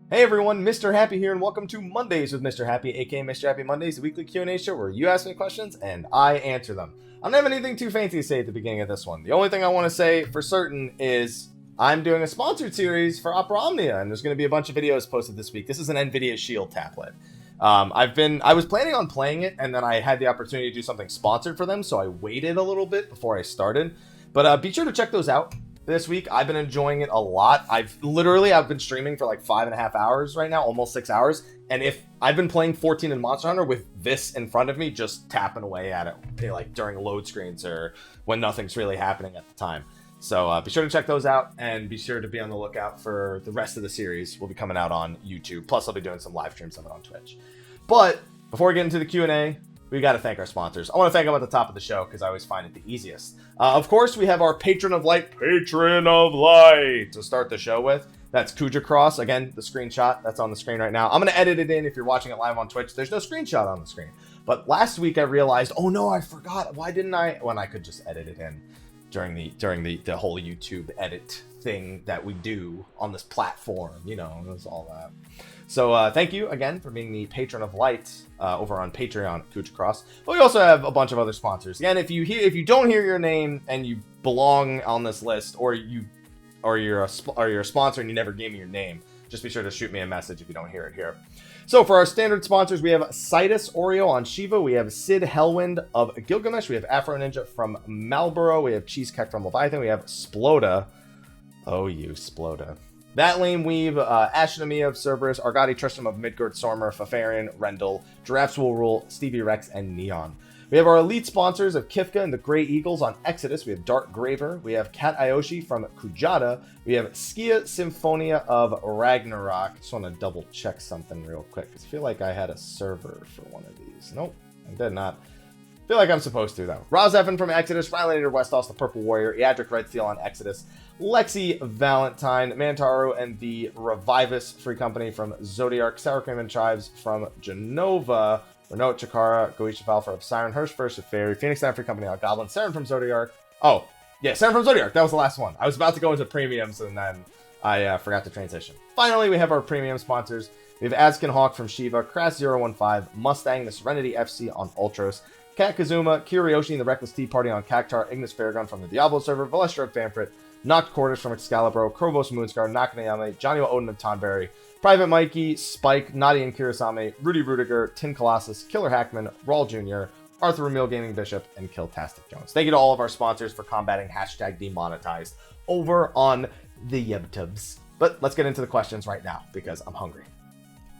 Hey everyone, Mr. Happy here, and welcome to Mondays with Mr. Happy, aka Mr. Happy Mondays, the weekly Q&A show where you ask me questions and I answer them. I don't have anything too fancy to say at the beginning of this one. The only thing I want to say for certain is I'm doing a sponsored series for Opera Omnia, and there's going to be a bunch of videos posted this week. This is an NVIDIA Shield tablet. I was planning on playing it, and then I had the opportunity to do something sponsored for them, so I waited a little bit before I started. But be sure to check those out. This week, I've been enjoying it a lot. I've been streaming for like 5.5 hours right now, almost 6 hours. And if I've been playing 14 in Monster Hunter with this in front of me, just tapping away at it, like during load screens or when nothing's really happening at the time. So be sure to check those out, and be sure to be on the lookout for the rest of the series. Will be coming out on YouTube. Plus, I'll be doing some live streams of it on Twitch. But before we get into the Q&A, we got to thank our sponsors. I want to thank them at the top of the show because I always find it the easiest. Of course, we have our Patron of Light to start the show with. That's Khuja Cross. Again, the screenshot that's on the screen right now. I'm going to edit it in if you're watching it live on Twitch. There's no screenshot on the screen. But last week I realized, oh no, I forgot. Why didn't I? When I could just edit it in during the whole YouTube edit thing that we do on this platform. You know, it was all that. So thank you again for being the Patron of Light over on Patreon, Khuja Cross. But we also have a bunch of other sponsors. Again, if you don't hear your name and you belong on this list, or you're a sponsor and you never gave me your name, just be sure to shoot me a message if you don't hear it here. So for our standard sponsors, we have Sidus Oreo on Shiva. We have Syd Hellwind of Gilgamesh. We have Afro Ninja from Malboro. We have Cheesecake from Leviathan. We have Sploda. Oh, you Sploda. That Lame Weeb, Ashen, Emiya of Cerberus, Argoti, Tristam of Midgardsormr, Fafarian, Rendil, Giraffeswillrule, Stevie-Rex, and Neon. We have our elite sponsors of Kifka and the Grey Eagles on Exodus. We have Dark Graver. We have Kat Ayoshi from Khuja. We have Skia Symphonia of Ragnarok. Just want to double check something real quick, because I feel like I had a server for one of these. Nope, I did not. Feel like I'm supposed to, though. Rah Xephon from Exodus, Rynoet Westos, the Purple Warrior, Eadric Redsteel on Exodus, Lexxie Valentine, Mantaru and the Rivivus Free Company from Zodiark, Sour Cream and Chives from Jenova, Rynoet Chikara, Goetia Valfer of Siren, Hirsch First of Fairy, Phoenix Down Free Company on Goblin, Saren from Zodiark. Oh, yeah, Saren from Zodiark. That was the last one. I was about to go into premiums, and then I forgot to transition. Finally, we have our premium sponsors. We have Azkin Hawk from Shiva, Crass015, Mustang, the Serenity FC on Ultros, Kat Kazuma, Kiryoshi and the Reckless Tea Party on Cactar, Ignis Farragon from the Diablo server, Velestra of Famfrit, Noct Cordis from Excalibur, Krovos Moonscar, Nakanayame, Johnny Odin of Tonberry, Private Mikey, Spike, Nadia and Kirasame, Rudy Rudiger, Tin Colossus, Killer Hackman, Raul Jr., Arthur Ramil Gaming Bishop, and Kiltastic Jones. Thank you to all of our sponsors for combating hashtag demonetized over on the YubTubs. But let's get into the questions right now, because I'm hungry.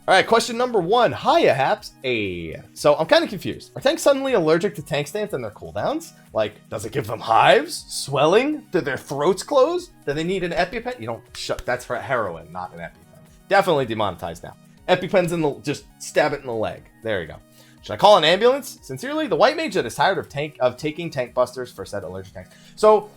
All right, question number 1. Hiya, Haps. Hey. So I'm kind of confused. Are tanks suddenly allergic to tank stance and their cooldowns? Like, does it give them hives? Swelling? Do their throats close? Do they need an EpiPen? You don't shut. That's for heroin, not an EpiPen. Definitely demonetized now. EpiPen's in the, just stab it in the leg. There you go. Should I call an ambulance? Sincerely, the white mage that is tired of taking tank busters for said allergic tanks. So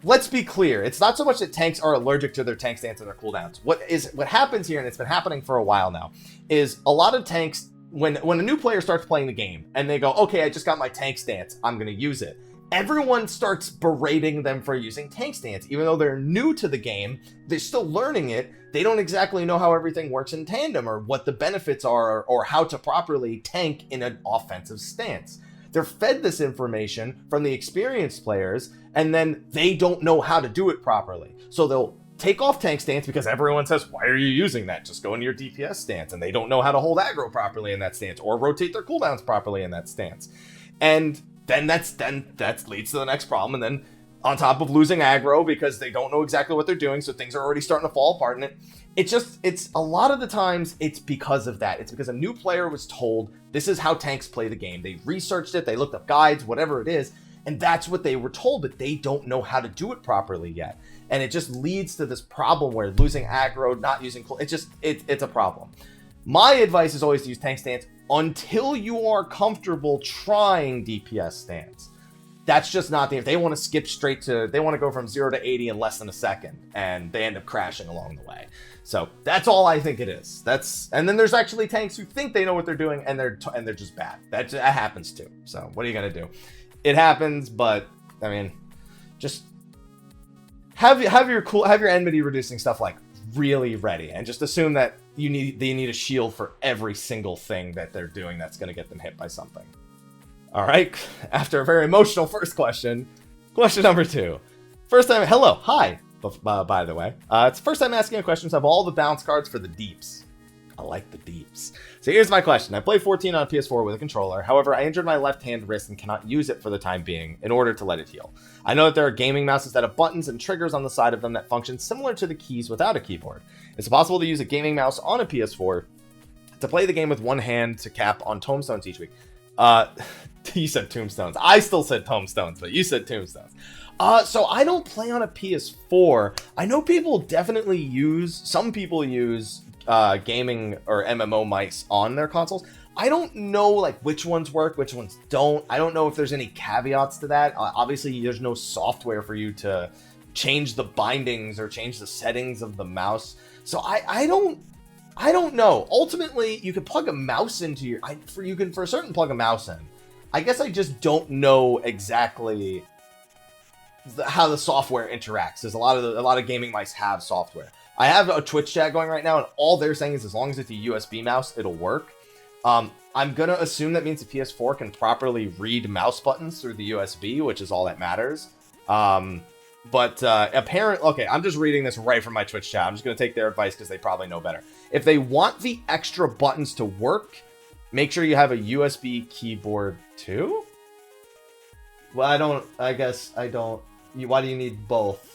let's be clear. It's not so much that tanks are allergic to their tank stance and their cooldowns. What happens here, and it's been happening for a while now, is a lot of tanks, when a new player starts playing the game and they go, okay, I just got my tank stance, I'm going to use it. Everyone starts berating them for using tank stance. Even though they're new to the game, they're still learning it. They don't exactly know how everything works in tandem, or what the benefits are, or how to properly tank in an offensive stance. They're fed this information from the experienced players, and then they don't know how to do it properly. So they'll take off tank stance because everyone says, why are you using that? Just go into your DPS stance. And they don't know how to hold aggro properly in that stance, or rotate their cooldowns properly in that stance. And then that leads to the next problem. And then on top of losing aggro because they don't know exactly what they're doing, so things are already starting to fall apart in it. It's a lot of the times it's because of that. It's because a new player was told this is how tanks play the game. They researched it, they looked up guides, whatever it is, and that's what they were told, but they don't know how to do it properly yet. And it just leads to this problem where losing aggro, not using, it's a problem. My advice is always to use tank stance until you are comfortable trying DPS stance. That's just not if they want to skip straight to, they want to go from 0 to 80 in less than a second, and they end up crashing along the way. So that's all I think it is. And then there's actually tanks who think they know what they're doing, and they're just bad. That happens too. So what are you gonna do? It happens, but I mean, just have your enmity reducing stuff like really ready, and just assume that they need a shield for every single thing that they're doing that's going to get them hit by something. All right, after a very emotional first question, question number 2. First time, hello, hi, by the way. It's the first time asking a question, so I have all the bounce cards for the deeps. I like the deeps. So here's my question. I played 14 on a PS4 with a controller. However, I injured my left-hand wrist and cannot use it for the time being in order to let it heal. I know that there are gaming mouses that have buttons and triggers on the side of them that function similar to the keys without a keyboard. It's possible to use a gaming mouse on a PS4 to play the game with one hand to cap on tombstones each week. You said tombstones. I still said tombstones, but you said tombstones. So I don't play on a PS4. I know some people use gaming or MMO mice on their consoles. I don't know like which ones work, which ones don't. I don't know if there's any caveats to that. Obviously, there's no software for you to change the bindings or change the settings of the mouse. So I don't know. Ultimately, you can plug a mouse into your. You can for certain plug a mouse in. I guess I just don't know exactly how the software interacts. There's a lot of gaming mice have software. I have a Twitch chat going right now, and all they're saying is as long as it's a USB mouse, it'll work. I'm going to assume that means the PS4 can properly read mouse buttons through the USB, which is all that matters. But apparently, okay, I'm just reading this right from my Twitch chat. I'm just going to take their advice because they probably know better. If they want the extra buttons to work, make sure you have a USB keyboard too? Well, I guess I don't. Why do you need both?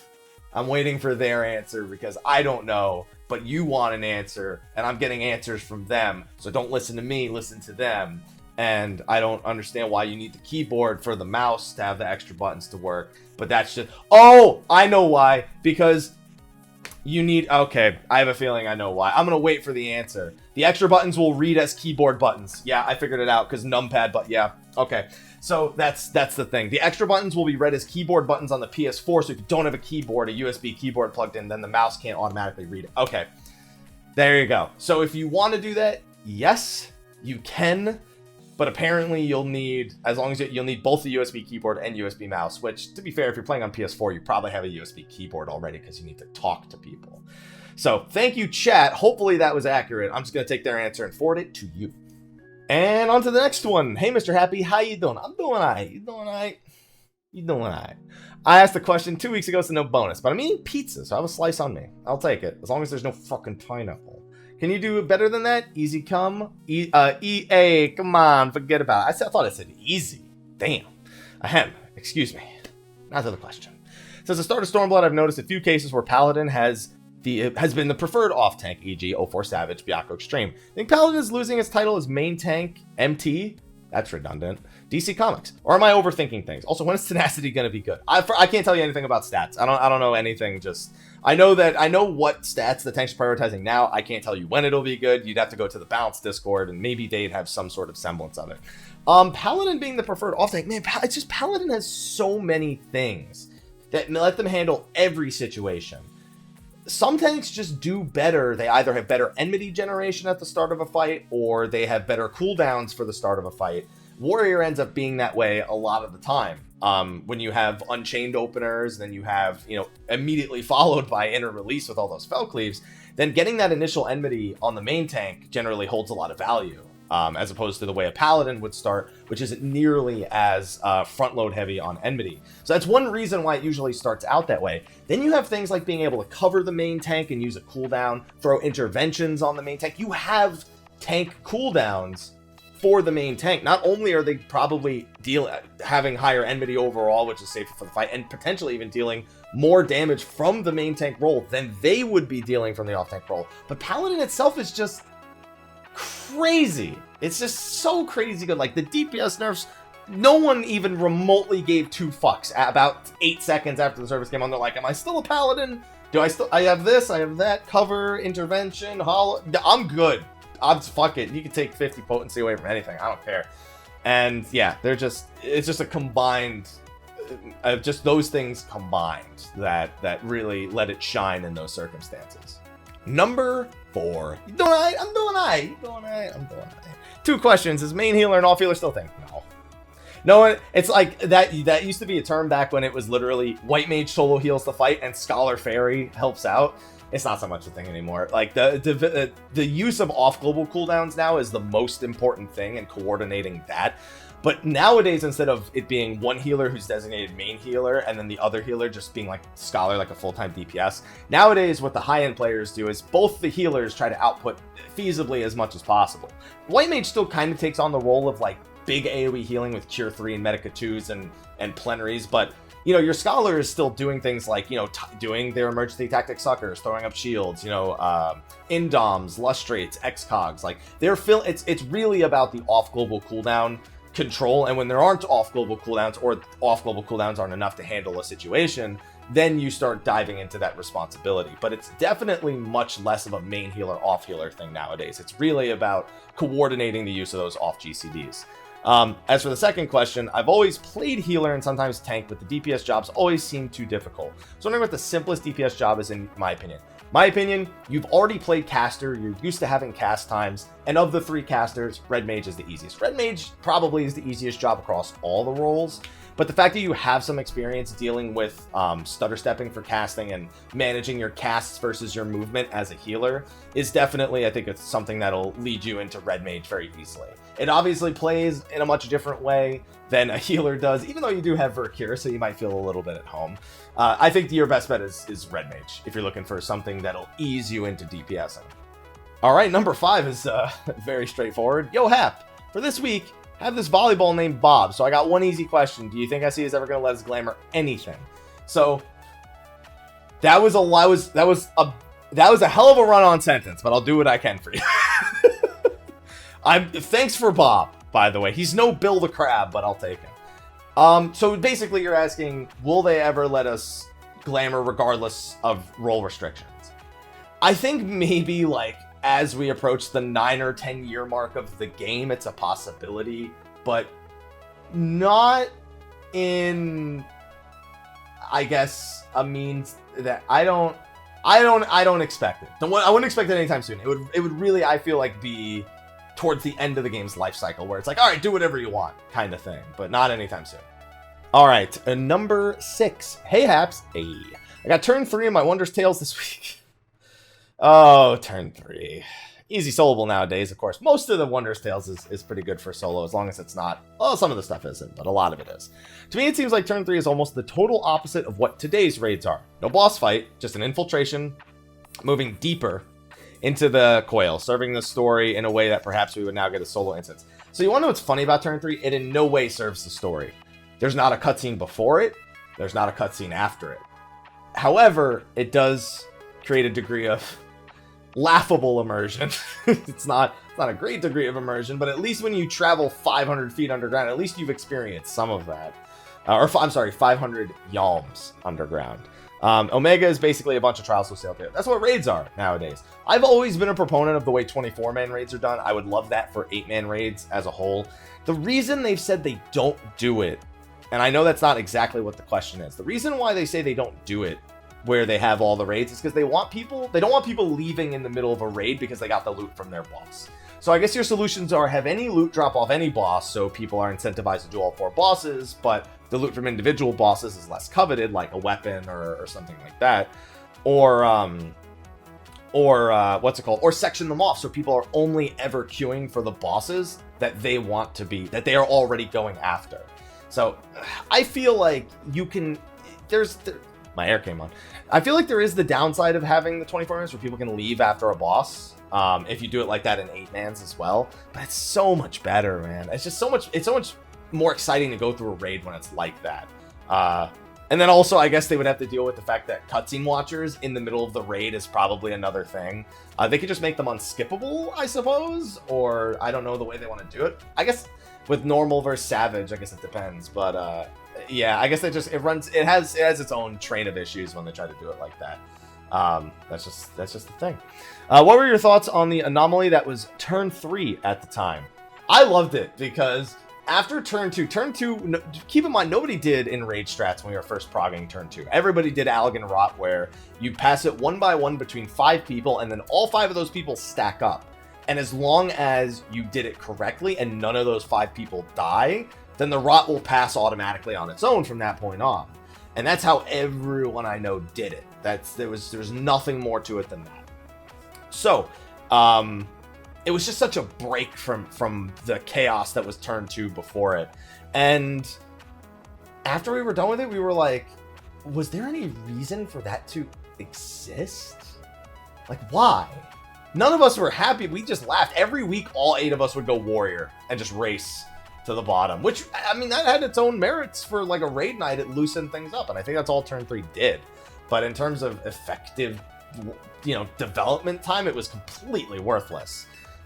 I'm waiting for their answer because I don't know, but you want an answer, and I'm getting answers from them. So don't listen to me, listen to them. And I don't understand why you need the keyboard for the mouse to have the extra buttons to work. But that's just... Oh, I know why. Because you need... Okay, I have a feeling I know why. I'm going to wait for the answer. The extra buttons will read as keyboard buttons. Yeah, I figured it out because numpad, but yeah. Okay. So that's the thing. The extra buttons will be read as keyboard buttons on the PS4, so if you don't have a keyboard, a USB keyboard plugged in, then the mouse can't automatically read it. Okay, there you go. So if you want to do that, yes, you can, but apparently you'll need, you'll need both the USB keyboard and USB mouse, which, to be fair, if you're playing on PS4, you probably have a USB keyboard already because you need to talk to people. So thank you, chat. Hopefully that was accurate. I'm just going to take their answer and forward it to you. And on to the next one. Hey, Mr. Happy, how you doing? I'm doing alright. You doing alright? You doing alright? I asked the question 2 weeks ago, so no bonus. But I'm eating pizza, so I have a slice on me. I'll take it, as long as there's no fucking pineapple. Can you do better than that? Easy come? EA, come on, forget about it. I thought I said easy. Damn. Ahem, excuse me. Now to the question. Since the start of Stormblood, I've noticed a few cases where Paladin has been the preferred off-tank, e.g. 04 Savage, Byakko Extreme. I think Paladin is losing its title as main tank, MT? That's redundant. DC Comics. Or am I overthinking things? Also, when is Tenacity going to be good? I can't tell you anything about stats. I don't know anything, just... I know what stats the tank's prioritizing now. I can't tell you when it'll be good. You'd have to go to the Balance Discord, and maybe they'd have some sort of semblance of it. Paladin being the preferred off-tank, man, it's just Paladin has so many things that let them handle every situation. Some tanks just do better. They either have better enmity generation at the start of a fight, or they have better cooldowns for the start of a fight. Warrior ends up being that way a lot of the time. When you have Unchained openers, then you have, immediately followed by Inner Release with all those Felcleaves, then getting that initial enmity on the main tank generally holds a lot of value. As opposed to the way a Paladin would start, which isn't nearly as front load heavy on enmity. So that's one reason why it usually starts out that way. Then you have things like being able to cover the main tank and use a cooldown, throw interventions on the main tank. You have tank cooldowns for the main tank. Not only are they probably having higher enmity overall, which is safer for the fight, and potentially even dealing more damage from the main tank role than they would be dealing from the off tank role, but Paladin itself is just crazy. It's just so crazy good. Like the DPS nerfs, no one even remotely gave 2 fucks. About 8 seconds after the service came on, they're like, am I still a Paladin? I have this, I have that, cover, intervention, hollow. I'm good. Fuck it. You can take 50 potency away from anything. I don't care. And yeah, it's just a combined, just those things combined that really let it shine in those circumstances. Number 4. You doing alright? I'm doing alright. You doing alright? I'm doing alright. 2 questions. Is main healer and off healer still a thing? No. No, it's like that used to be a term back when it was literally White Mage solo heals the fight and Scholar Fairy helps out. it's not so much a thing anymore. Like, the use of off-global cooldowns now is the most important thing, and coordinating that. But nowadays, instead of it being one healer who's designated main healer, and then the other healer just being like Scholar, like a full-time DPS, nowadays what the high-end players do is both the healers try to output feasibly as much as possible. White Mage still kind of takes on the role of like big AoE healing with Cure 3 and Medica 2s and Plenaries, but you know, your Scholar is still doing things like, you know, doing their emergency tactic suckers, throwing up shields, you know, Indoms, Lustrates, Excogs, like it's really about the off-global cooldown control, and when there aren't off-global cooldowns, or off-global cooldowns aren't enough to handle a situation, then you start diving into that responsibility. But it's definitely much less of a main healer, off healer thing nowadays. It's really about coordinating the use of those off GCDs. As for the second question, I've always played healer and sometimes tank, but the DPS jobs always seem too difficult. So I'm wondering what the simplest DPS job is, in my opinion. My opinion, you've already played caster, you're used to having cast times, and of the 3 casters, Red Mage is the easiest. Red Mage probably is the easiest job across all the roles, but the fact that you have some experience dealing with stutter stepping for casting and managing your casts versus your movement as a healer is definitely, I think, it's something that'll lead you into Red Mage very easily. It obviously plays in a much different way than a healer does, even though you do have Vercure, so you might feel a little bit at home. I think your best bet is Red Mage, if you're looking for something that'll ease you into DPSing. Alright, number 5 is very straightforward. Yo, Hap, for this week, have this volleyball named Bob, so I got one easy question. Do you think SE is ever going to let us glamour anything? So, that was a hell of a run-on sentence, but I'll do what I can for you. Thanks for Bob, by the way. He's no Bill the Crab, but I'll take him. So basically you're asking, will they ever let us glamour regardless of role restrictions? I think maybe like as we approach the 9 or 10 year mark of the game, it's a possibility, but not in, I guess, a means that I don't expect it. I wouldn't expect it anytime soon. It would really, I feel like, be towards the end of the game's life cycle, where it's like, all right, do whatever you want, kind of thing, but not anytime soon. All right, number 6. Hey, Haps. Hey. I got turn 3 in my Wondrous Tales this week. Oh, turn 3. Easy soloable nowadays, of course. Most of the Wondrous Tales is pretty good for solo, as long as it's not... Well, some of the stuff isn't, but a lot of it is. To me, it seems like turn 3 is almost the total opposite of what today's raids are. No boss fight, just an infiltration, moving deeper into the coil, serving the story in a way that perhaps we would now get a solo instance. So you want to know what's funny about turn 3? It in no way serves the story. There's not a cutscene before it. There's not a cutscene after it. However, it does create a degree of laughable immersion. It's not a great degree of immersion, but at least when you travel 500 feet underground, at least you've experienced some of that. I'm sorry, 500 yalms underground. Omega is basically a bunch of trials with sail there. That's what raids are nowadays. I've always been a proponent of the way 24-man raids are done. I would love that for 8-man raids as a whole. The reason they've said they don't do it, and I know that's not exactly what the question is, the reason why they say they don't do it where they have all the raids is because they don't want people leaving in the middle of a raid because they got the loot from their boss. So I guess your solutions are have any loot drop off any boss, so people are incentivized to do all 4 bosses, but the loot from individual bosses is less coveted, like a weapon or something like that. Or what's it called? Or section them off so people are only ever queuing for the bosses that they want to be, that they are already going after. So I feel like you can, my air came on. I feel like there is the downside of having the 24 minutes where people can leave after a boss. If you do it like that in 8-mans as well, but it's so much better, man. It's so much more exciting to go through a raid when it's like that. And then also, I guess they would have to deal with the fact that cutscene watchers in the middle of the raid is probably another thing. They could just make them unskippable, I suppose, or I don't know the way they want to do it. I guess with normal versus savage, I guess it depends, but yeah, I guess it has its own train of issues when they try to do it like that. That's just the thing. What were your thoughts on the anomaly that was turn 3 at the time? I loved it because after turn 2, keep in mind, nobody did in raid strats when we were first progging turn 2. Everybody did Allagan Rot, where you pass it one by one between 5 people, and then all 5 of those people stack up. And as long as you did it correctly and none of those 5 people die, then the rot will pass automatically on its own from that point on. And that's how everyone I know did it. There was nothing more to it than that. So, it was just such a break from the chaos that was turn 2 before it. And after we were done with it, we were like, was there any reason for that to exist? Like, why? None of us were happy. We just laughed. Every week, all 8 of us would go warrior and just race to the bottom, which, I mean, that had its own merits for like a raid night. It loosened things up, and I think that's all turn 3 did. But in terms of effective, development time, it was completely worthless.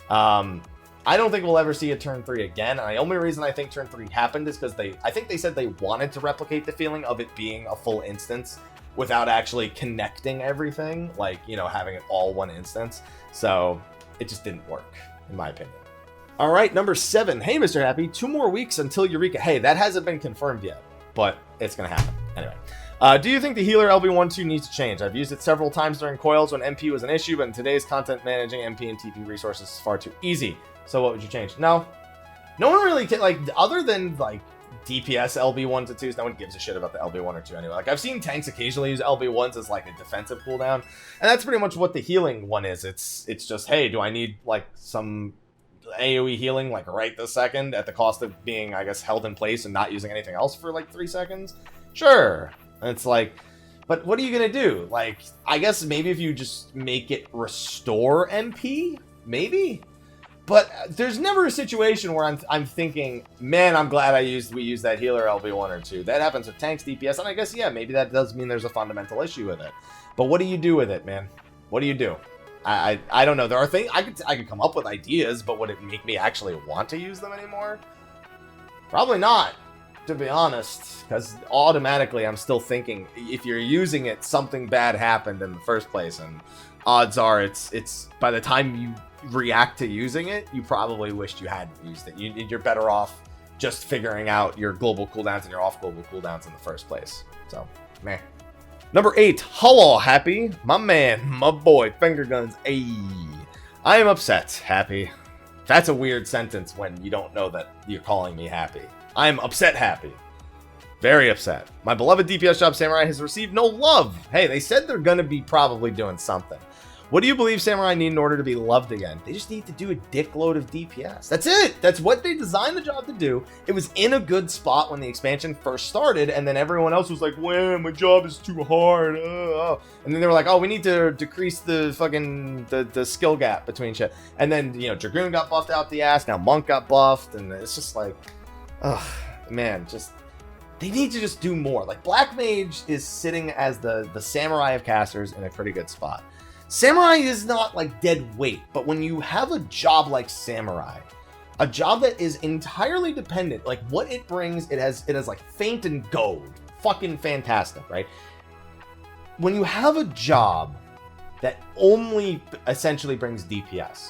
I don't think we'll ever see a turn 3 again. And the only reason I think turn 3 happened is because I think they said they wanted to replicate the feeling of it being a full instance without actually connecting everything, like, having it all one instance. So it just didn't work, in my opinion. All right, number 7. Hey, Mr. Happy, 2 more weeks until Eureka. Hey, that hasn't been confirmed yet, but it's going to happen. Anyway. Do you think the healer LB12 needs to change? I've used it several times during coils when MP was an issue, but in today's content, managing MP and TP resources is far too easy. So what would you change? No one really other than like DPS LB1s and 2s, no one gives a shit about the LB1 or 2 anyway. Like, I've seen tanks occasionally use LB1s as like a defensive cooldown, and that's pretty much what the healing one is. It's just, hey, do I need like some AoE healing like right this second at the cost of being, I guess, held in place and not using anything else for like 3 seconds? Sure. And it's like, but what are you going to do? Like, I guess maybe if you just make it restore MP, maybe? But there's never a situation where I'm thinking, man, I'm glad we used that healer LB1 or 2. That happens with tanks, DPS, and I guess, yeah, maybe that does mean there's a fundamental issue with it. But what do you do with it, man? What do you do? I don't know. There are things, I could come up with ideas, but would it make me actually want to use them anymore? Probably not, to be honest, because automatically I'm still thinking, if you're using it, something bad happened in the first place, and odds are it's by the time you react to using it, you probably wished you hadn't used it. You're better off just figuring out your global cooldowns and your off global cooldowns in the first place. So, meh. Number 8, hello, Happy. My man, my boy, finger guns. Ayy. I am upset, Happy. That's a weird sentence when you don't know that you're calling me Happy. I am upset, Happy. Very upset. My beloved DPS job, Samurai, has received no love. Hey, they said they're going to be probably doing something. What do you believe Samurai need in order to be loved again? They just need to do a dickload of DPS. That's it. That's what they designed the job to do. It was in a good spot when the expansion first started, and then everyone else was like, well, my job is too hard. And then they were like, oh, we need to decrease the fucking the skill gap between shit. And then, Dragoon got buffed out the ass. Now Monk got buffed, and it's just like, ugh, man, just... They need to just do more. Like, Black Mage is sitting as the Samurai of casters in a pretty good spot. Samurai is not like dead weight, but when you have a job like Samurai, a job that is entirely dependent, like what it brings, it has like Feint and Goad. Fucking fantastic, right? When you have a job that only essentially brings DPS,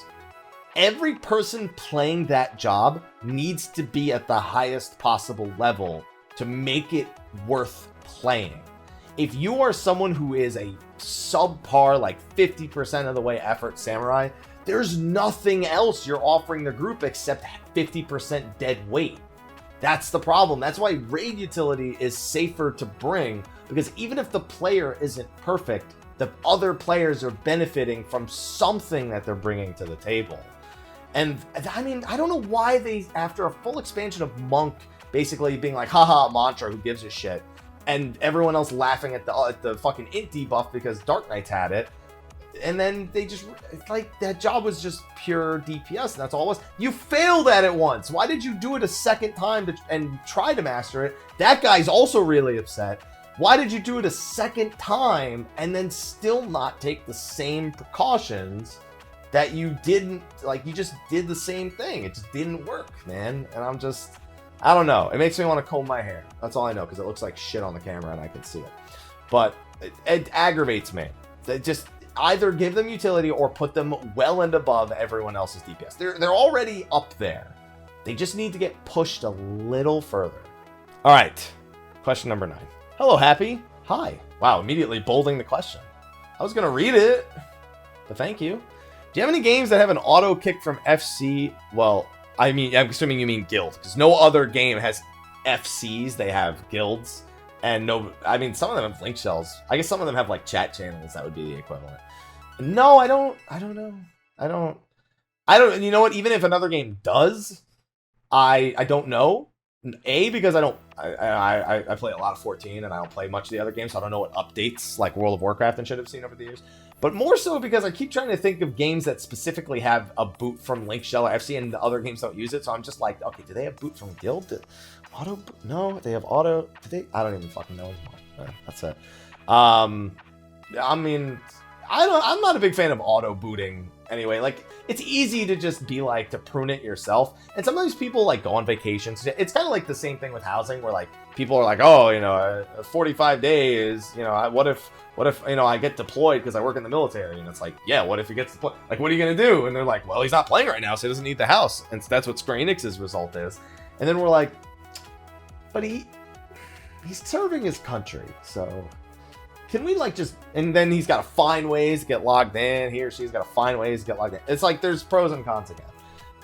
every person playing that job needs to be at the highest possible level to make it worth playing. If you are someone who is a subpar, like 50% of the way effort Samurai, there's nothing else you're offering the group except 50% dead weight. That's the problem. That's why raid utility is safer to bring, because even if the player isn't perfect, the other players are benefiting from something that they're bringing to the table. And I mean, I don't know why they, after a full expansion of Monk basically being like, haha, Mantra, who gives a shit, and everyone else laughing at the fucking int debuff because Dark Knights had it, and then they just, it's like, that job was just pure DPS, and that's all it was. You failed at it once. Why did you do it a second time and try to master it? That guy's also really upset. Why did you do it a second time and then still not take the same precautions that you didn't, like, you just did the same thing. It just didn't work, man. And I don't know. It makes me want to comb my hair. That's all I know, because it looks like shit on the camera and I can see it. But it aggravates me. Just either give them utility or put them well and above everyone else's DPS. They're already up there. They just need to get pushed a little further. All right. Question number 9. Hello, Happy. Hi. Wow, immediately bolding the question. I was going to read it, but thank you. Do you have any games that have an auto kick from FC? Well, I'm assuming you mean guild, because no other game has FCs. They have guilds. And no, I mean, some of them have link shells. I guess some of them have like chat channels. That would be the equivalent. No, I don't know. I don't. You know what? Even if another game does, I don't know. Because I play a lot of 14 and I don't play much of the other games, so I don't know what updates like World of Warcraft and shit have seen over the years. But more so because I keep trying to think of games that specifically have a boot from Link Shell or FC, and the other games don't use it. So I'm just like, okay, do they have boot from Guild? Auto? No, they have auto. Do they? I don't even fucking know anymore. That's it. I mean, I'm not a big fan of auto booting anyway. Like, it's easy to just be like to prune it yourself, and sometimes people like go on vacations. It's kind of like the same thing with housing, where like people are like, oh, you know, 45 days, you know, what if you know I get deployed because I work in the military? And it's like, yeah, what if he gets deployed? Like, what are you gonna do? And they're like, well, he's not playing right now, so he doesn't need the house. And that's what Square Enix's result is. And then we're like, but he's serving his country, so can we like just, and then he's got to find ways to get logged in. He or she's got to find ways to get logged in. It's like there's pros and cons again.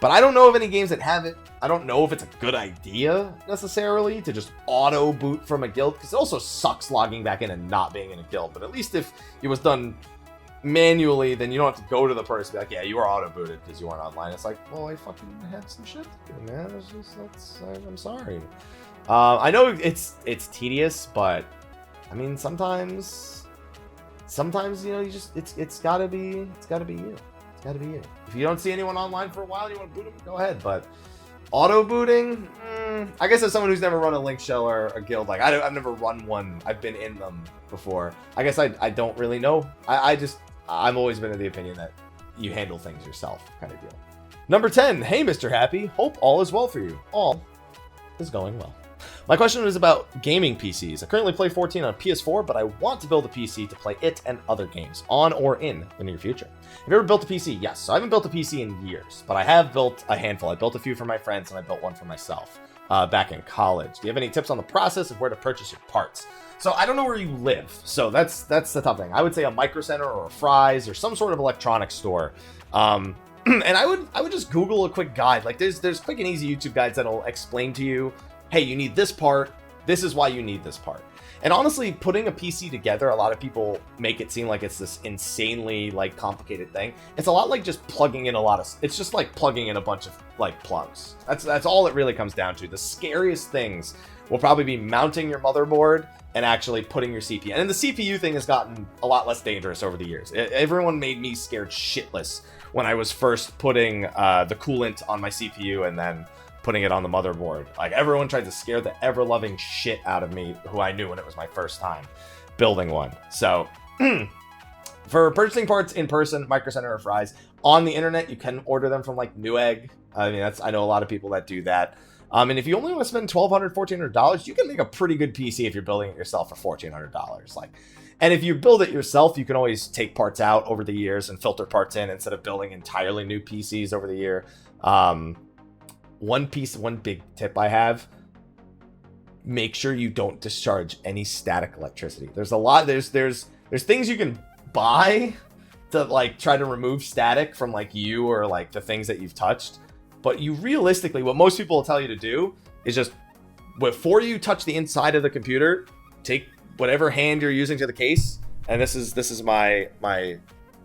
But I don't know of any games that have it. I don't know if it's a good idea necessarily to just auto boot from a guild, because it also sucks logging back in and not being in a guild. But at least if it was done manually, then you don't have to go to the person and be like, yeah, you were auto booted because you weren't online. It's like, well, I fucking had some shit to do, man. It's just, I'm sorry. I know it's tedious, but I mean, sometimes, you know, you just, it's gotta be you. It's gotta be you. If you don't see anyone online for a while, you want to boot them, go ahead. But auto booting, I guess as someone who's never run a link shell or a guild, like I've never run one. I've been in them before. I guess I don't really know. I've always been of the opinion that you handle things yourself, kind of deal. Number 10. Hey, Mr. Happy. Hope all is well for you. All is going well. My question was about gaming PCs. I currently play 14 on PS4, but I want to build a PC to play it and other games on or in the near future. Have you ever built a PC? Yes. So I haven't built a PC in years, but I have built a handful. I built a few for my friends, and I built one for myself back in college. Do you have any tips on the process of where to purchase your parts? So I don't know where you live, so that's the tough thing. I would say a Micro Center or a Fry's or some sort of electronics store. And I would just Google a quick guide. Like there's quick and easy YouTube guides that'll explain to you, hey, you need this part. This is why you need this part. And honestly, putting a PC together, a lot of people make it seem like it's this insanely like complicated thing. It's a lot like just plugging in it's just like plugging in a bunch of like plugs. That's all it really comes down to. The scariest things will probably be mounting your motherboard and actually putting your CPU. And the CPU thing has gotten a lot less dangerous over the years. Everyone made me scared shitless when I was first putting the coolant on my CPU and then putting it on the motherboard. Like, everyone tried to scare the ever-loving shit out of me, who I knew when it was my first time building one. So, for purchasing parts in person, Micro Center or Fry's, on the internet, you can order them from, like, Newegg. I mean, I know a lot of people that do that. And if you only want to spend $1,200, $1,400, you can make a pretty good PC if you're building it yourself for $1,400. Like, and if you build it yourself, you can always take parts out over the years and filter parts in instead of building entirely new PCs over the year. One big tip I have: make sure you don't discharge any static electricity. There's things you can buy to like try to remove static from like you or like the things that you've touched, but you realistically, what most people will tell you to do is just, before you touch the inside of the computer, take whatever hand you're using to the case, and this is my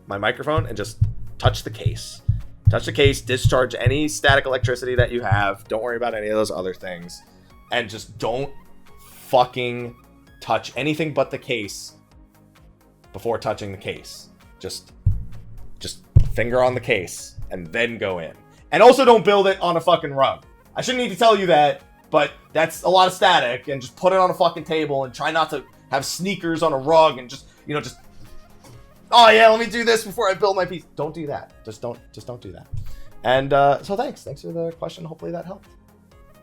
microphone, and just touch the case. Touch the case, discharge any static electricity that you have. Don't worry about any of those other things. And just don't fucking touch anything but the case before touching the case. Just finger on the case and then go in. And also don't build it on a fucking rug. I shouldn't need to tell you that, but that's a lot of static, and just put it on a fucking table and try not to have sneakers on a rug and just oh yeah, let me do this before I build my piece. Don't do that. Just don't do that. And so thanks for the question. Hopefully that helped.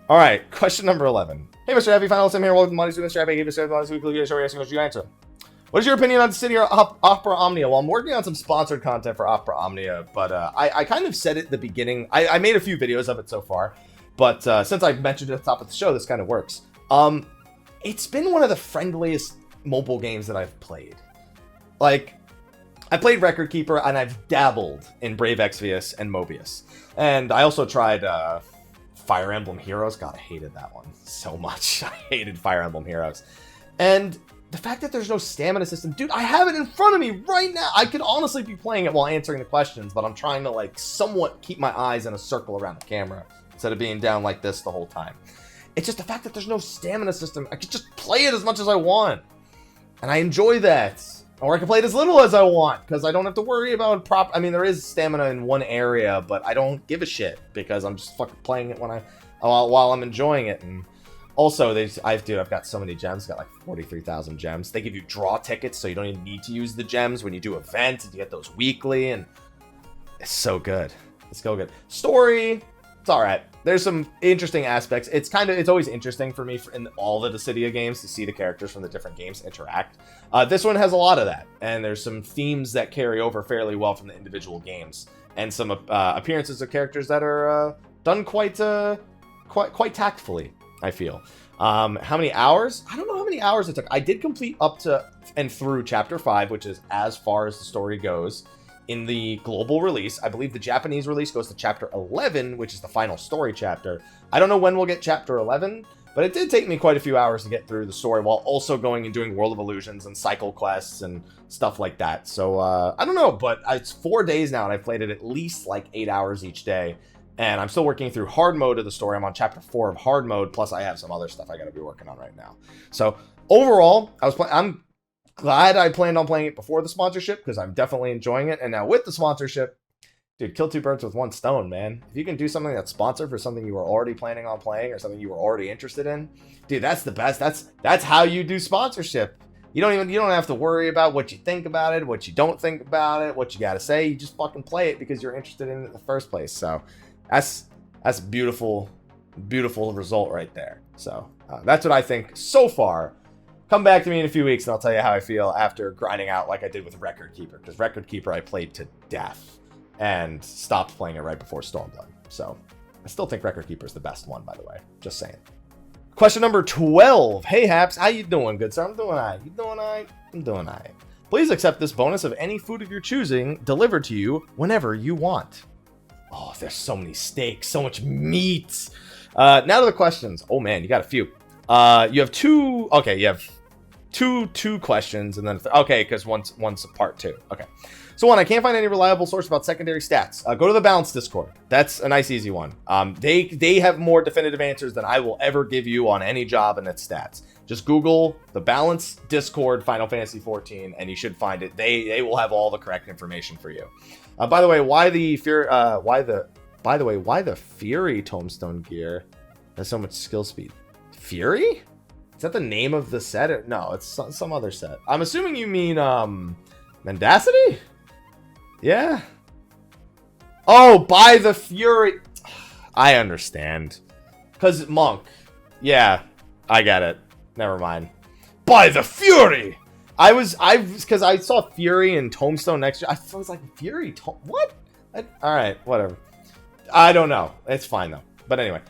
All right, question number 11. Hey, Mr. Happy, final sim here. Welcome to Mondays with Mr. Happy. Give Mr. Happy weekly video show. We're asking what you answer. What is your opinion on City or Opera Omnia? Well, I'm working on some sponsored content for Opera Omnia, but I kind of said it at the beginning. I made a few videos of it so far, but since I mentioned it at the top of the show, this kind of works. It's been one of the friendliest mobile games that I've played. Like, I played Record Keeper, and I've dabbled in Brave Exvius and Mobius. And I also tried Fire Emblem Heroes. God, I hated that one so much. I hated Fire Emblem Heroes. And the fact that there's no stamina system, dude, I have it in front of me right now. I could honestly be playing it while answering the questions, but I'm trying to like somewhat keep my eyes in a circle around the camera instead of being down like this the whole time. It's just the fact that there's no stamina system. I could just play it as much as I want. And I enjoy that. Or I can play it as little as I want, because I don't have to worry about I mean, there is stamina in one area, but I don't give a shit, because I'm just fucking playing it while I'm enjoying it. And also, I've got so many gems. Got like 43,000 gems. They give you draw tickets, so you don't even need to use the gems when you do events. You get those weekly, and it's so good. It's so good. Story, it's all right. There's some interesting aspects. It's always interesting for me in all the Dissidia games to see the characters from the different games interact. This one has a lot of that, and there's some themes that carry over fairly well from the individual games, and some appearances of characters that are done quite tactfully, I feel. How many hours? I don't know how many hours it took. I did complete up to and through Chapter 5, which is as far as the story goes. In the global release, I believe the Japanese release goes to Chapter 11, which is the final story chapter. I don't know when we'll get Chapter 11, but it did take me quite a few hours to get through the story while also going and doing World of Illusions and cycle quests and stuff like that. So, I don't know, but it's 4 days now, and I've played it at least like 8 hours each day. And I'm still working through hard mode of the story. I'm on Chapter 4 of hard mode, plus I have some other stuff I gotta be working on right now. So, overall, I'm glad I planned on playing it before the sponsorship, because I'm definitely enjoying it. And now with the sponsorship, dude, kill two birds with one stone, man. If you can do something that's sponsored for something you were already planning on playing or something you were already interested in, dude, that's the best. That's how you do sponsorship. You don't have to worry about what you think about it, what you don't think about it, what you gotta say. You just fucking play it because you're interested in it in the first place. So that's beautiful result right there. So that's what I think so far. Come back to me in a few weeks and I'll tell you how I feel after grinding out like I did with Record Keeper. Because Record Keeper I played to death and stopped playing it right before Stormblood. So I still think Record Keeper is the best one, by the way. Just saying. Question number 12. Hey Haps, how you doing, good sir? I'm doing alright. You doing alright? I'm doing alright. Please accept this bonus of any food of your choosing delivered to you whenever you want. Oh, there's so many steaks, so much meat. Now to the questions. Oh man, you got a few. You have two. Okay, you have two questions, and then okay, because one's a part 2. Okay, so one, I can't find any reliable source about secondary stats. Go to the Balance Discord. That's a nice easy one. They have more definitive answers than I will ever give you on any job and its stats. Just Google the Balance Discord Final Fantasy 14 and you should find it. They will have all the correct information for you. By the way, why the Fury Tombstone gear has so much skill speed? Fury? Is that the name of the set? No, it's some other set. I'm assuming you mean Mendacity? Yeah. Oh, by the Fury. I understand. Because Monk. Yeah, I get it. Never mind. By the Fury. Because I saw Fury and Tombstone next year. I was like, Fury? What? Alright, whatever. I don't know. It's fine though. But anyway.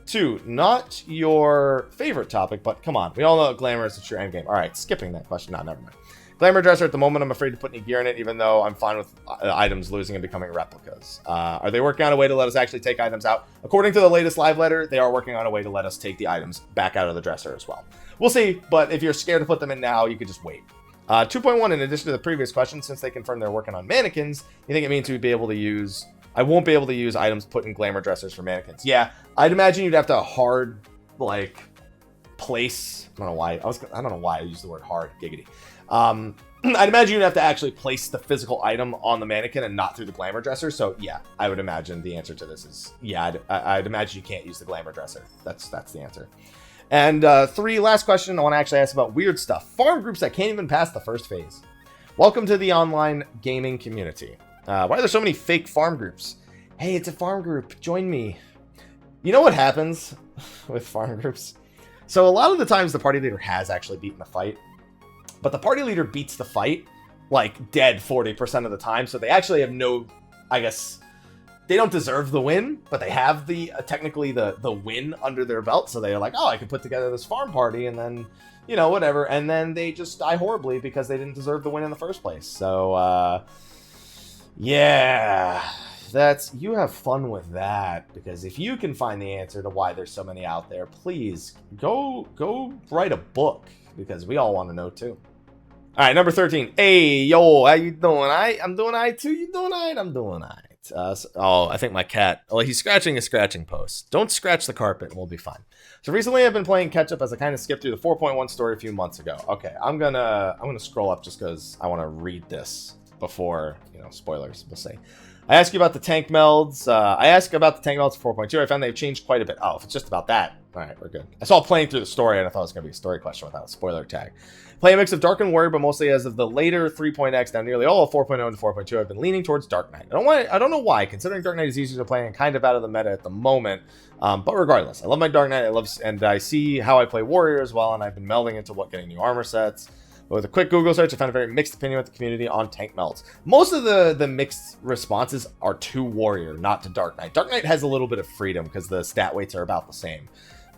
2, not your favorite topic, but come on. We all know Glamour is your endgame. Alright, skipping that question. No, never mind. Glamour Dresser, at the moment, I'm afraid to put any gear in it, even though I'm fine with items losing and becoming replicas. Are they working on a way to let us actually take items out? According to the latest live letter, they are working on a way to let us take the items back out of the dresser as well. We'll see, but if you're scared to put them in now, you could just wait. 2.1, in addition to the previous question, since they confirmed they're working on mannequins, you think it means we'd be able to use... I won't be able to use items put in Glamour Dressers for mannequins. Yeah, I'd imagine you'd have to hard, like, place... I don't know why I used the word hard, giggity. I'd imagine you'd have to actually place the physical item on the mannequin and not through the Glamour Dresser. So yeah, I would imagine the answer to this is yeah. I'd imagine you can't use the Glamour Dresser. That's the answer. And 3, last question. I want to actually ask about weird stuff. Farm groups that can't even pass the first phase. Welcome to the online gaming community. Why are there so many fake farm groups? Hey, it's a farm group. Join me. You know what happens with farm groups? So a lot of the times the party leader has actually beaten the fight. But the party leader beats the fight, like, dead 40% of the time. So they actually have no, I guess, they don't deserve the win, but they have the, technically the win under their belt. So they're like, oh, I can put together this farm party and then, you know, whatever. And then they just die horribly because they didn't deserve the win in the first place. So, yeah, you have fun with that, because if you can find the answer to why there's so many out there, please go write a book, because we all want to know too. All right, number 13. Hey, yo, how you doing? I'm doing all right too. You doing all right? I'm doing all right. I think my cat. Oh, he's scratching a scratching post. Don't scratch the carpet, and we'll be fine. So recently, I've been playing catch up as I kind of skipped through the 4.1 story a few months ago. Okay, I'm gonna scroll up just because I want to read this before, you know, spoilers. We'll say. I asked you about the tank melds. I asked about the tank melds 4.2. I found they've changed quite a bit. Oh, if it's just about that, all right, we're good. I saw playing through the story, and I thought it was gonna be a story question without a spoiler tag. Play a mix of Dark and Warrior, but mostly as of the later 3.x, now nearly all of 4.0 and 4.2, I've been leaning towards Dark Knight. I don't know why, considering Dark Knight is easier to play and kind of out of the meta at the moment. But regardless, I love my Dark Knight. And I see how I play Warrior as well, and I've been melding into getting new armor sets. But with a quick Google search, I found a very mixed opinion with the community on tank melds. Most of the mixed responses are to Warrior, not to Dark Knight. Dark Knight has a little bit of freedom because the stat weights are about the same.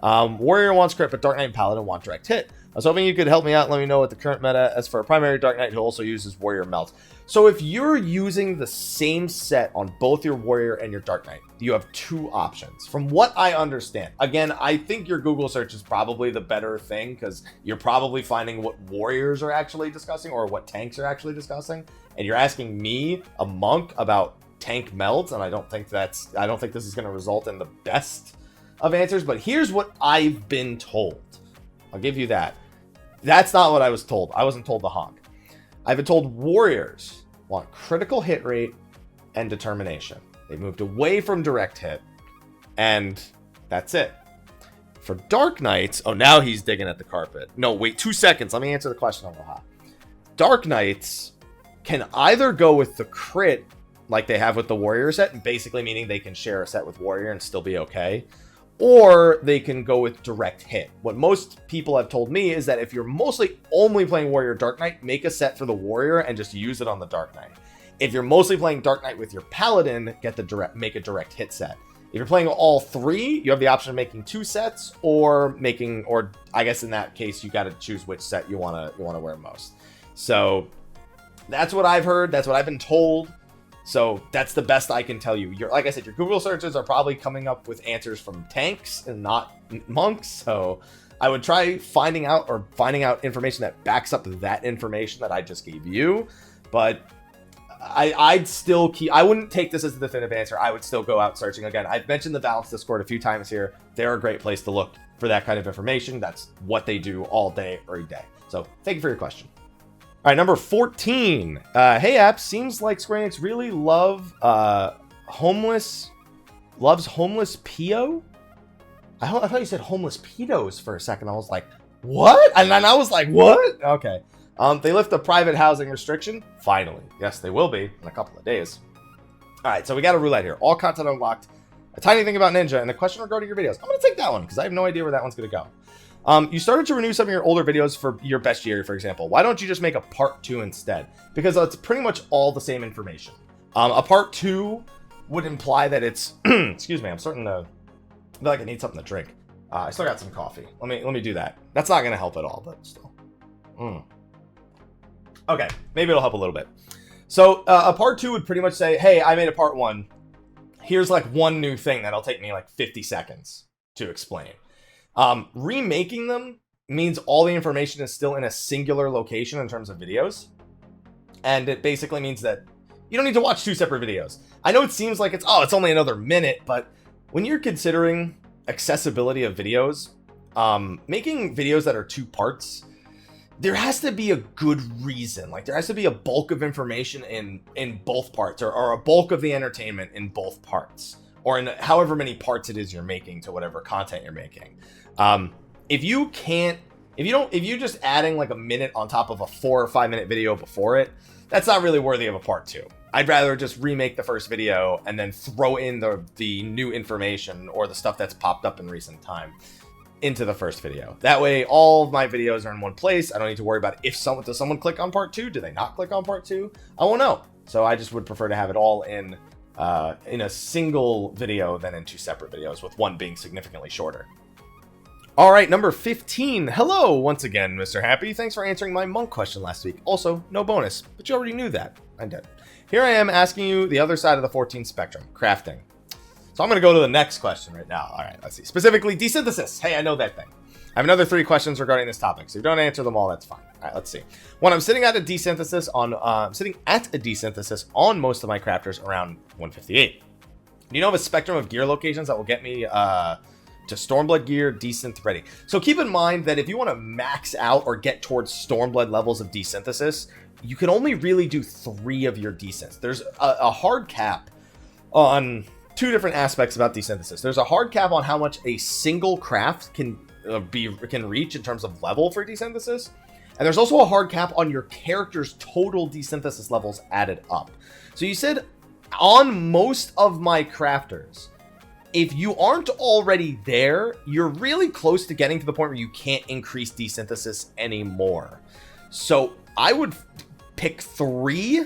Warrior wants crit, but Dark Knight and Paladin want direct hit. I was hoping you could help me out and let me know what the current meta as for a primary Dark Knight who also uses Warrior melds. So if you're using the same set on both your Warrior and your Dark Knight, you have two options. From what I understand, again, I think your Google search is probably the better thing because you're probably finding what Warriors are actually discussing or what tanks are actually discussing. And you're asking me, a monk, about tank melds, and I don't think this is going to result in the best of answers, but here's what I've been told. I'll give you that. That's not what I was told. I wasn't told the honk. I've been told Warriors want critical hit rate and determination. They've moved away from direct hit, and that's it. For Dark Knights, oh, now he's digging at the carpet. No, wait 2 seconds. Let me answer the question on Raha. Dark Knights can either go with the crit like they have with the Warrior set, basically meaning they can share a set with Warrior and still be okay, or they can go with direct hit. What most people have told me is that if you're mostly only playing Warrior Dark Knight, make a set for the Warrior and just use it on the Dark Knight. If you're mostly playing Dark Knight with your Paladin, make a direct hit set. If you're playing all three, you have the option of making 2 sets or I guess in that case you got to choose which set you want to wear most. So that's what I've heard. That's what I've been told. So that's the best I can tell you. Like I said, your Google searches are probably coming up with answers from tanks and not monks. So I would try finding out information that backs up that information that I just gave you. But I wouldn't take this as the definitive answer. I would still go out searching. Again, I've mentioned the Balance Discord a few times here. They're a great place to look for that kind of information. That's what they do all day, every day. So thank you for your question. All right, number 14. Hey, app. Seems like Square Enix really loves homeless PO. I thought you said homeless pedos for a second. I was like, what? And then I was like, what? Okay. They lift the private housing restriction. Finally. Yes, they will be in a couple of days. All right, so we got a roulette here. All content unlocked. A tiny thing about Ninja and a question regarding your videos. I'm going to take that one because I have no idea where that one's going to go. You started to renew some of your older videos for your best year, for example. Why don't you just make a part 2 instead? Because it's pretty much all the same information. A part 2 would imply that it's... excuse me, I'm starting to feel like I need something to drink. I still got some coffee. Let me do that. That's not going to help at all, but still. Okay, maybe it'll help a little bit. So a part 2 would pretty much say, hey, I made a part 1. Here's like one new thing that'll take me like 50 seconds to explain. Remaking them means all the information is still in a singular location in terms of videos. And it basically means that you don't need to watch 2 separate videos. I know it seems like it's only another minute, but when you're considering accessibility of videos, making videos that are 2 parts, there has to be a good reason. Like there has to be a bulk of information in both parts or a bulk of the entertainment in both parts or in however many parts it is you're making to whatever content you're making. If you're just adding like a minute on top of a 4 or 5 minute video before it, that's not really worthy of a part 2. I'd rather just remake the first video and then throw in the new information or the stuff that's popped up in recent time into the first video. That way, all of my videos are in one place. I don't need to worry about does someone click on part 2? Do they not click on part 2? I won't know. So I just would prefer to have it all in a single video than in 2 separate videos, with one being significantly shorter. All right, number 15. Hello once again, Mr. Happy. Thanks for answering my monk question last week. Also, no bonus, but you already knew that. I did. Here I am asking you the other side of the 14 spectrum, crafting. So I'm going to go to the next question right now. All right, let's see. Specifically, desynthesis. Hey, I know that thing. I have another 3 questions regarding this topic, so if you don't answer them all, that's fine. All right, let's see. When I'm sitting at a desynthesis on most of my crafters around 158. Do you know of a spectrum of gear locations that will get me to Stormblood gear desynth ready? So keep in mind that if you want to max out or get towards Stormblood levels of desynthesis, you can only really do 3 of your desynths. There's a hard cap on 2 different aspects about desynthesis. There's a hard cap on how much a single craft can reach in terms of level for desynthesis, and there's also a hard cap on your character's total desynthesis levels added up. So you said on most of my crafters, if you aren't already there, you're really close to getting to the point where you can't increase desynthesis anymore. So I would pick 3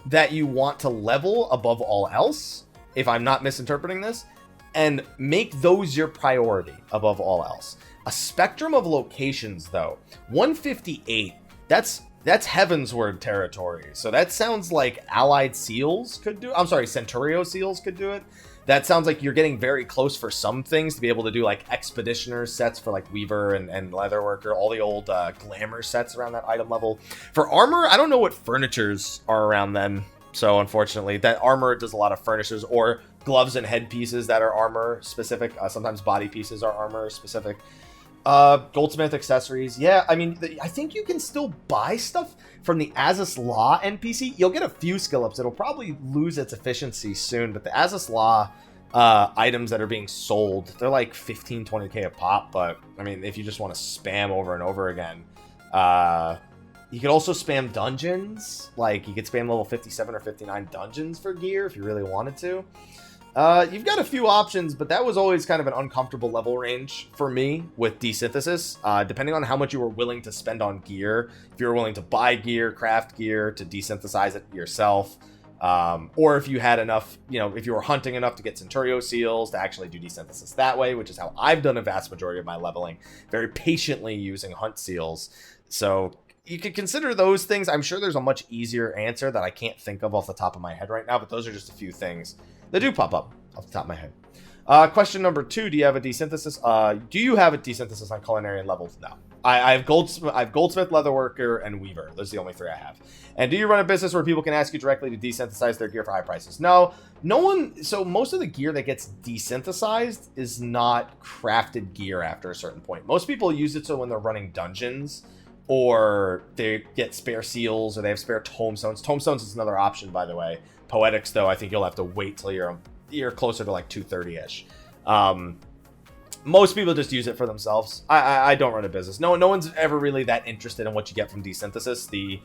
that you want to level above all else, if I'm not misinterpreting this, and make those your priority above all else. A spectrum of locations, though. 158, that's Heavensward territory. So that sounds like Allied Seals could do it. I'm sorry, Centurio Seals could do it. That sounds like you're getting very close for some things to be able to do like Expeditioner sets for like Weaver and Leatherworker, all the old Glamour sets around that item level. For armor, I don't know what furnitures are around them. So unfortunately, that armor does a lot of furnitures or gloves and headpieces that are armor specific. Sometimes body pieces are armor specific. Goldsmith accessories. Yeah, I mean, I think you can still buy stuff from the Azus Law NPC. You'll get a few skill ups. It'll probably lose its efficiency soon, but the Azus Law items that are being sold, they're like 15, 20k a pop. But I mean, if you just want to spam over and over again, you could also spam dungeons. Like you could spam level 57 or 59 dungeons for gear if you really wanted to. You've got a few options, but that was always kind of an uncomfortable level range for me with desynthesis, depending on how much you were willing to spend on gear. If you were willing to buy gear, craft gear to desynthesize it yourself, or if you had enough, if you were hunting enough to get Centurio Seals to actually do desynthesis that way, which is how I've done a vast majority of my leveling, very patiently using hunt seals. So you could consider those things. I'm sure there's a much easier answer that I can't think of off the top of my head right now, but those are just a few things that do pop up off the top of my head. Question number 2, do you have a desynthesis? Do you have a desynthesis on culinarian levels? No. I have Goldsmith, Leatherworker, and Weaver. Those are the only 3 I have. And do you run a business where people can ask you directly to desynthesize their gear for high prices? No. No one... So most of the gear that gets desynthesized is not crafted gear after a certain point. Most people use it so when they're running dungeons, or they get spare seals, or they have spare tomestones. Tomestones is another option, by the way. Poetics, though, I think you'll have to wait till you're closer to like 230-ish. Most people just use it for themselves. I don't run a business. No one's ever really that interested in what you get from desynthesis. The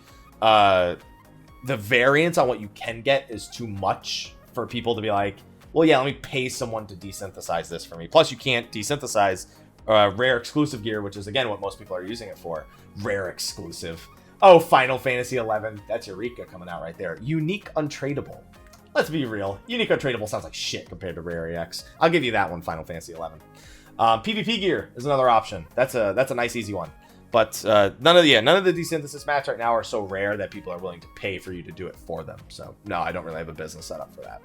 variance on what you can get is too much for people to be like, well, yeah, let me pay someone to desynthesize this for me. Plus, you can't desynthesize rare exclusive gear, which is, again, what most people are using it for. Rare exclusive. Oh, Final Fantasy 11. That's Eureka coming out right there. Unique untradeable. Let's be real. Unique untradeable sounds like shit compared to Rare EX. I'll give you that one, Final Fantasy 11. PvP gear is another option. That's a nice, easy one. But none of the desynthesis mats right now are so rare that people are willing to pay for you to do it for them. So, no, I don't really have a business set up for that.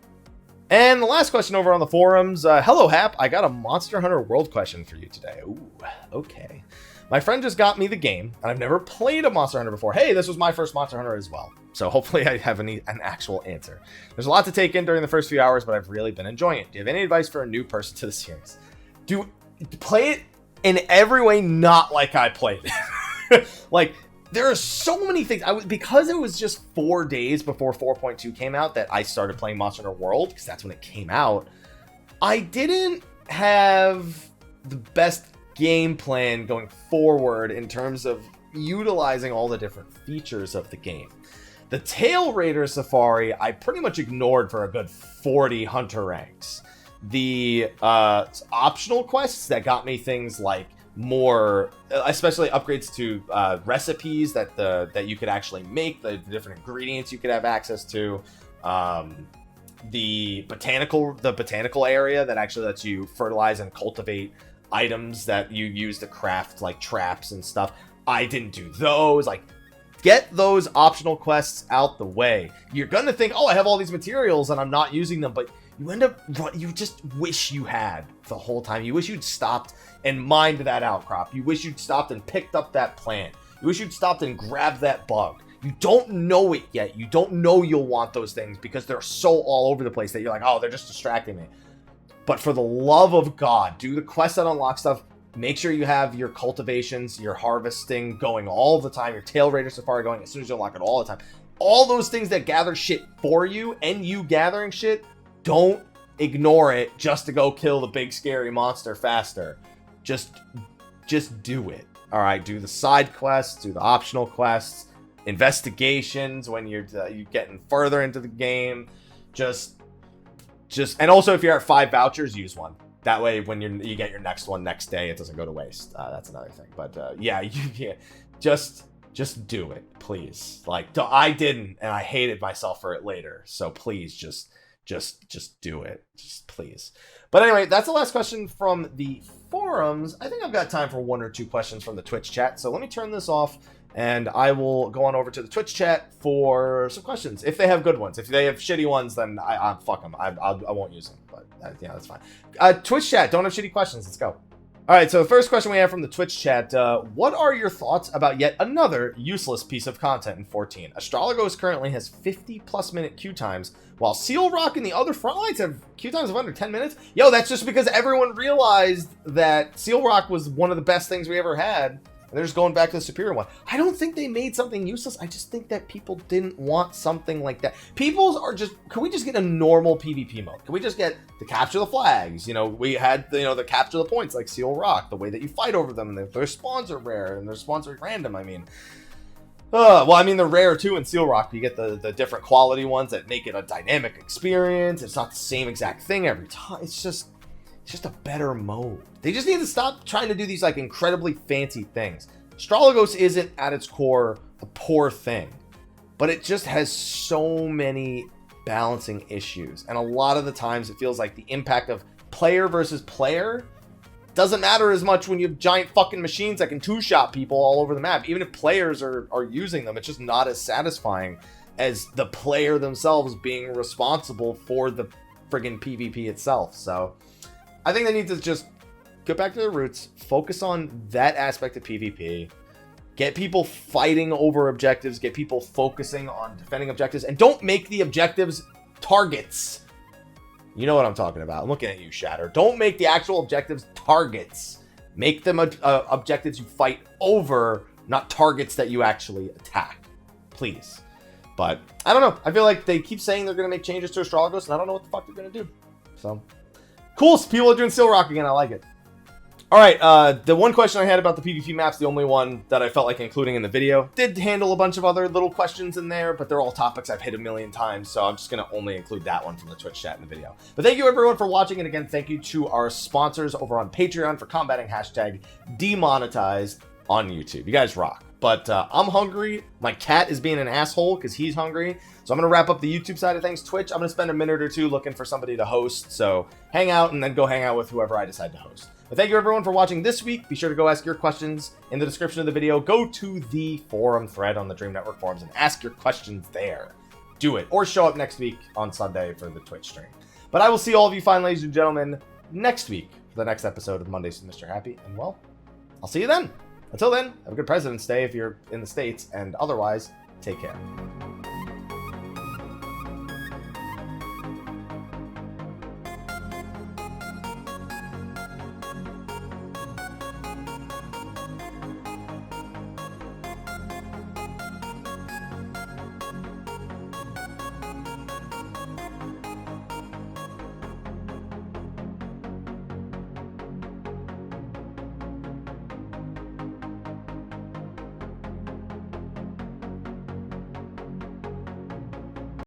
And the last question over on the forums. Hello, Hap. I got a Monster Hunter World question for you today. Ooh, okay. My friend just got me the game, and I've never played a Monster Hunter before. Hey, this was my first Monster Hunter as well. So hopefully I have an actual answer. There's a lot to take in during the first few hours, but I've really been enjoying it. Do you have any advice for a new person to the series? Play it in every way not like I played it. Like, there are so many things. Because it was just 4 days before 4.2 came out that I started playing Monster Hunter World, because that's when it came out. I didn't have the best game plan going forward in terms of utilizing all the different features of the game. The Tail Raider Safari, I pretty much ignored for a good 40 hunter ranks. The optional quests that got me things like more, especially upgrades to recipes that you could actually make, the different ingredients you could have access to, the botanical area that actually lets you fertilize and cultivate items that you use to craft like traps and stuff. I didn't do those. Like, Get those optional quests out the way. You're going to think, oh, I have all these materials and I'm not using them, but you end up, you just wish you had the whole time. You wish you'd stopped and mined that outcrop. You wish you'd stopped and picked up that plant. You wish you'd stopped and grabbed that bug. You don't know it yet. You don't know you'll want those things because they're so all over the place that you're like, oh, they're just distracting me. But for the love of God, do the quests that unlock stuff. Make sure you have your cultivations, your harvesting going all the time, your Tail Raider Safari going as soon as you unlock it all the time. All those things that gather shit for you and you gathering shit, don't ignore it just to go kill the big scary monster faster. Just do it. All right, do the side quests, do the optional quests, investigations when you're getting further into the game. Just and also if you're at 5 vouchers, use one. That way, when you get your next one next day, it doesn't go to waste. That's another thing. But yeah, just do it, please. Like I didn't, and I hated myself for it later. So please, just do it, just please. But anyway, that's the last question from the forums. I think I've got time for 1 or 2 questions from the Twitch chat. So let me turn this off, and I will go on over to the Twitch chat for some questions. If they have good ones, if they have shitty ones, then I fuck them. I won't use them. But yeah, that's fine. Twitch chat, don't have shitty questions. Let's go. All right, so the first question we have from the Twitch chat, what are your thoughts about yet another useless piece of content in 14? Astrologos currently has 50+ minute queue times, while Seal Rock and the other frontlines have queue times of under 10 minutes. Yo, that's just because everyone realized that Seal Rock was one of the best things we ever had. And they're just going back to the superior one. I don't think they made something useless. I just think that people didn't want something like that. People's are just, can we just get a normal PvP mode? Can we just get the capture the flags? You know, we had, the capture the points like Seal Rock, the way that you fight over them. And their spawns are rare and their spawns are random, I mean. Well, I mean, they're rare too in Seal Rock. You get the different quality ones that make it a dynamic experience. It's not the same exact thing every time. It's just a better mode. They just need to stop trying to do these like incredibly fancy things. Astrologos isn't at its core a poor thing, but it just has so many balancing issues. And a lot of the times it feels like the impact of player versus player doesn't matter as much when you have giant fucking machines that can two-shot people all over the map. Even if players are using them, it's just not as satisfying as the player themselves being responsible for the friggin' PvP itself. So I think they need to just get back to their roots, focus on that aspect of PvP, get people fighting over objectives, get people focusing on defending objectives, and don't make the objectives targets. You know what I'm talking about. I'm looking at you, Shatter. Don't make the actual objectives targets. Make them objectives you fight over, not targets that you actually attack. Please. But I don't know. I feel like they keep saying they're going to make changes to Astrologos, and I don't know what the fuck they're going to do. So, cool. People are doing Seal Rock again. I like it. All right. The one question I had about the PvP maps, the only one that I felt like including in the video, did handle a bunch of other little questions in there, but they're all topics I've hit a million times, so I'm just going to only include that one from the Twitch chat in the video. But thank you everyone for watching, and again, thank you to our sponsors over on Patreon for combating hashtag demonetized on YouTube. You guys rock. But I'm hungry. My cat is being an asshole because he's hungry. So I'm going to wrap up the YouTube side of things. Twitch, I'm going to spend a minute or two looking for somebody to host. So hang out and then go hang out with whoever I decide to host. But thank you everyone for watching this week. Be sure to go ask your questions in the description of the video. Go to the forum thread on the Dream Network forums and ask your questions there. Do it. Or show up next week on Sunday for the Twitch stream. But I will see all of you fine ladies and gentlemen next week for the next episode of Mondays with Mr. Happy. And well, I'll see you then. Until then, have a good President's Day if you're in the States, and otherwise, take care.